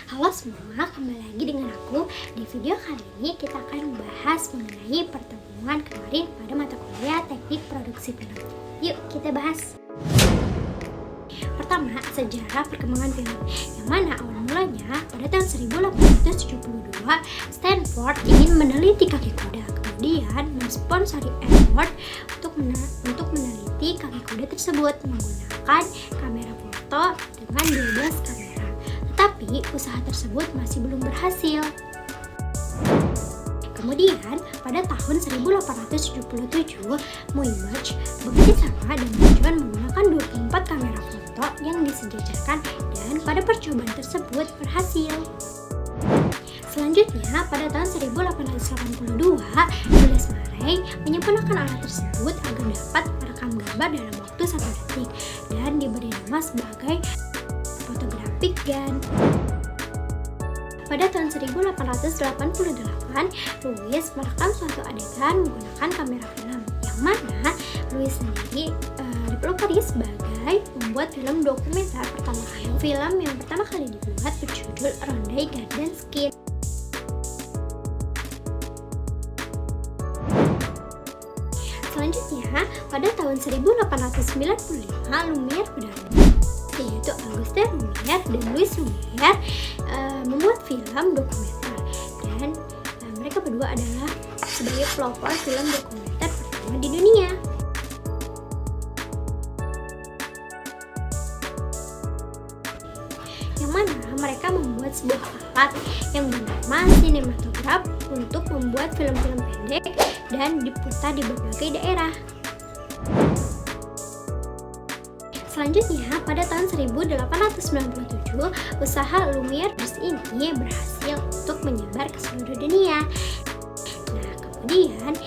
Halo semua, kembali lagi dengan aku. Di video kali ini kita akan membahas mengenai pertemuan kemarin pada mata kuliah teknik produksi film. Yuk kita bahas. Pertama, sejarah perkembangan film, yang mana awal mulanya pada tahun 1872 Stanford ingin meneliti kaki kuda, kemudian mensponsori Edward untuk meneliti kaki kuda tersebut menggunakan kamera foto dengan 12 kamera. Tetapi usaha tersebut masih belum berhasil. Kemudian pada tahun 1877 Muybach bekerja sama dan tujuan menggunakan 24 kamera foto yang disejajarkan dan pada percobaan tersebut berhasil. Selanjutnya pada tahun 1882 Jules Marey menyempurnakan alat tersebut agar dapat merekam gambar dalam waktu 1 detik dan diberi nama sebagai photographic gun. Pada tahun 1888, Louis merekam suatu adegan menggunakan kamera film, yang mana Louis sendiri dipelopori sebagai membuat film dokumenter pertama kali. Film yang pertama kali dibuat berjudul Ronde Garden Skin. Selanjutnya, pada tahun 1895, Lumière yaitu Auguste Lumière dan Louis Lumière membuat film dokumenter, dan mereka berdua adalah sebagai pelopor film dokumenter pertama di dunia. Yang mana mereka membuat sebuah alat yang bernama sinematograf untuk membuat film-film pendek dan diputar di berbagai daerah. Selanjutnya, pada tahun 1897, usaha Lumière ini berhasil untuk menyebar ke seluruh dunia. Nah, kemudian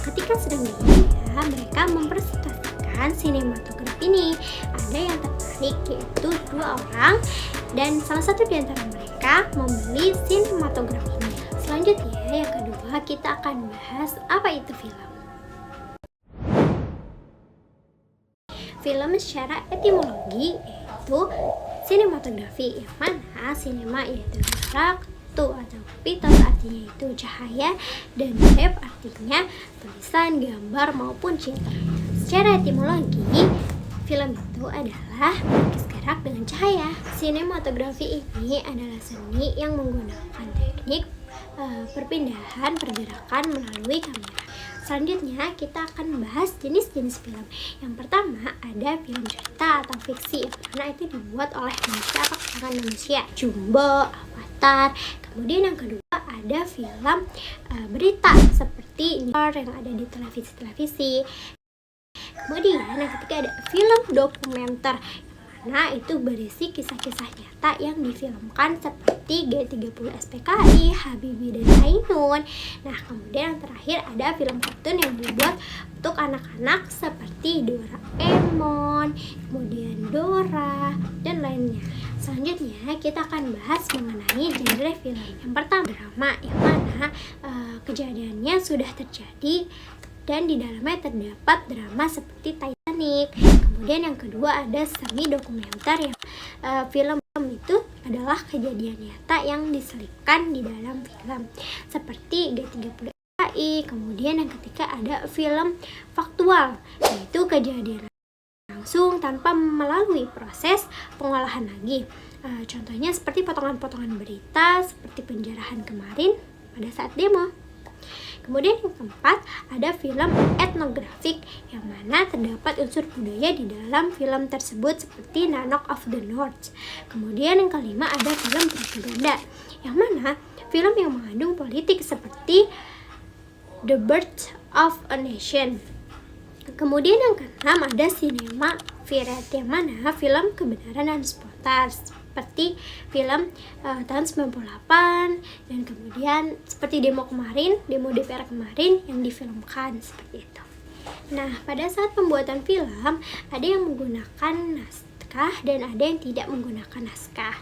ketika sedang di dunia, mereka mempresentasikan sinematograf ini. Ada yang tertarik, yaitu 2 orang, dan salah satu di antara mereka membeli sinematograf ini. Selanjutnya, yang kedua, kita akan bahas apa itu film. Film secara etimologi yaitu sinematografi, yang mana sinema yaitu gerak, atau pitos artinya itu cahaya, dan graf artinya tulisan, gambar maupun cerita. Secara etimologi, film itu adalah melukis gerak dengan cahaya. Sinematografi ini adalah seni yang menggunakan teknik perpindahan pergerakan melalui kamera. Selanjutnya kita akan bahas jenis-jenis film. Yang pertama ada film cerita atau fiksi, yang mana itu dibuat oleh manusia atau tangan manusia, Jumbo, Avatar. Kemudian yang kedua ada film berita seperti yang ada di televisi. Kemudian yang ketiga ada film dokumenter, nah itu berisi kisah-kisah nyata yang difilmkan seperti G30 SPKI, Habibie dan Ainun. Nah, kemudian yang terakhir ada film kartun yang dibuat untuk anak-anak seperti Doraemon, kemudian Dora, dan lainnya. Selanjutnya kita akan bahas mengenai genre film. Yang pertama drama, yang mana kejadiannya sudah terjadi dan di dalamnya terdapat drama seperti Titanic. Kemudian yang kedua ada semi dokumenter, yang film itu adalah kejadian nyata yang diselipkan di dalam film seperti G30 SPKI. Kemudian yang ketiga ada film faktual, yaitu kejadian langsung tanpa melalui proses pengolahan lagi. Contohnya seperti potongan-potongan berita seperti penjarahan kemarin pada saat demo. Kemudian yang keempat ada film etnografik, yang mana terdapat unsur budaya di dalam film tersebut seperti Nanook of the North. Kemudian yang kelima ada film propaganda, yang mana film yang mengandung politik seperti The Birth of a Nation. Kemudian yang keenam ada sinema variety, yang mana film kebenaran dan spontan seperti film tahun 98, dan kemudian seperti demo DPR kemarin yang difilmkan seperti itu. Nah, pada saat pembuatan film ada yang menggunakan naskah dan ada yang tidak menggunakan naskah.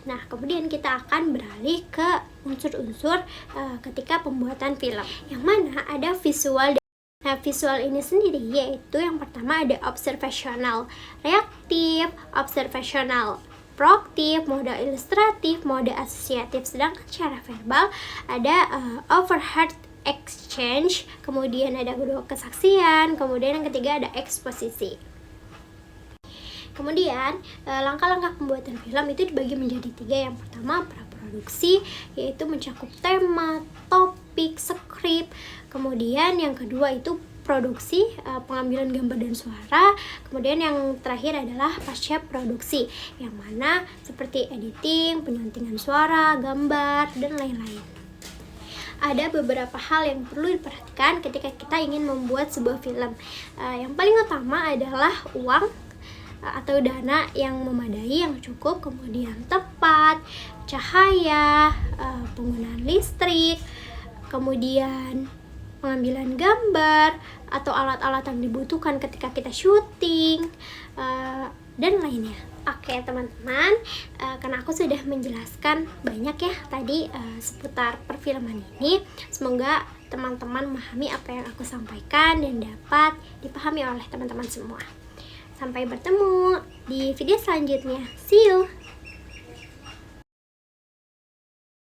Nah, kemudian kita akan beralih ke unsur-unsur ketika pembuatan film, yang mana ada visual. Nah, visual ini sendiri yaitu yang pertama ada observational, reaktif, observational proaktif, mode ilustratif, mode asosiatif. Sedangkan secara verbal ada overheard exchange, kemudian ada kedua kesaksian, kemudian yang ketiga ada eksposisi. Kemudian langkah-langkah pembuatan film itu dibagi menjadi 3. Yang pertama praproduksi, yaitu mencakup tema, topik, skrip. Kemudian yang kedua itu produksi, pengambilan gambar dan suara. Kemudian yang terakhir adalah pasca produksi, yang mana seperti editing, penyuntingan suara, gambar, dan lain-lain. Ada beberapa hal yang perlu diperhatikan ketika kita ingin membuat sebuah film. Yang paling utama adalah uang atau dana yang memadai, yang cukup, kemudian tepat, cahaya, penggunaan listrik, kemudian pengambilan gambar atau alat-alat yang dibutuhkan ketika kita syuting, dan lainnya. Oke teman-teman, karena aku sudah menjelaskan banyak ya tadi seputar perfilman ini, semoga teman-teman memahami apa yang aku sampaikan dan dapat dipahami oleh teman-teman semua. Sampai bertemu di video selanjutnya. See you!